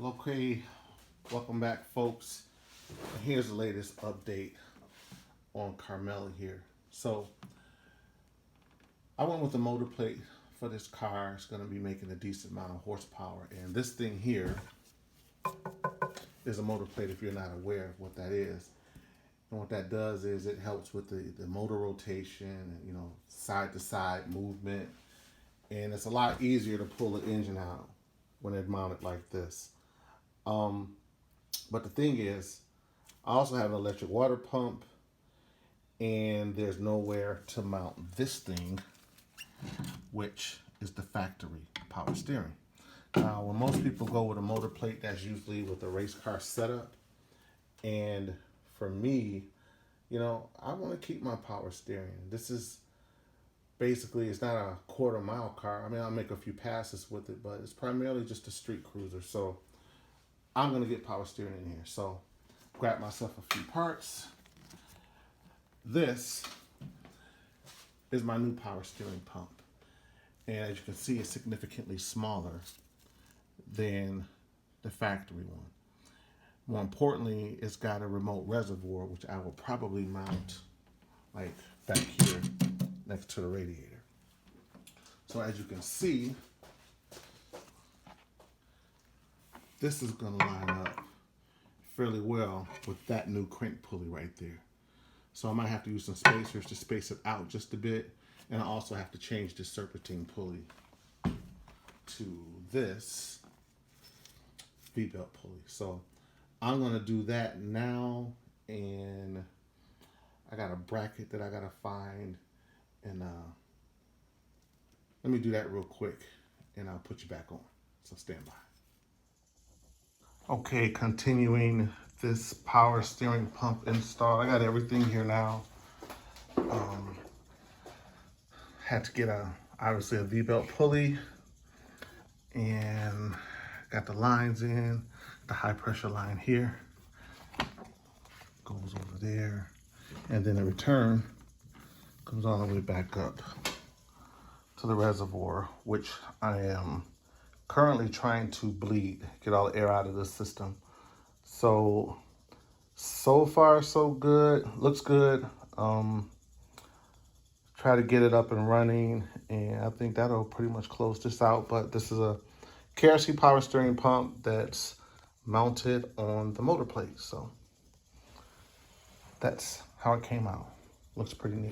Well, okay, welcome back, folks. Here's the latest update on Carmela here. So, I went with the motor plate for this car. It's going to be making a decent amount of horsepower. And this thing here is a motor plate if you're not aware of what that is. And what that does is it helps with the motor rotation and, side to side movement. And it's a lot easier to pull the engine out when it's mounted like this. But the thing is, I also have an electric water pump, and there's nowhere to mount this thing, which is the factory power steering. Now, when most people go with a motor plate, that's usually with a race car setup. And for me, I want to keep my power steering. This is basically, it's not a quarter-mile car. I mean, I'll make a few passes with it, but it's primarily just a street cruiser. So I'm going to get power steering in here. So grab myself a few parts. This is my new power steering pump. And as you can see, it's significantly smaller than the factory one. More importantly, it's got a remote reservoir, which I will probably mount like back here next to the radiator. So as you can see, this is going to line up fairly well with that new crank pulley right there. So I might have to use some spacers to space it out just a bit. And I also have to change the serpentine pulley to this V-belt pulley. So I'm going to do that now. And I got a bracket that I got to find. And let me do that real quick. And I'll put you back on. So stand by. Okay, continuing this power steering pump install. I got everything here now. Had to get obviously a V-belt pulley, and got the lines in. The high pressure line here goes over there, and then the return comes all the way back up to the reservoir, which I am currently trying to bleed, get all the air out of the system. So far so good, looks good. Try to get it up and running, and I think that'll pretty much close this out. But this is a KRC power steering pump that's mounted on the motor plate. So that's how it came out. Looks pretty neat.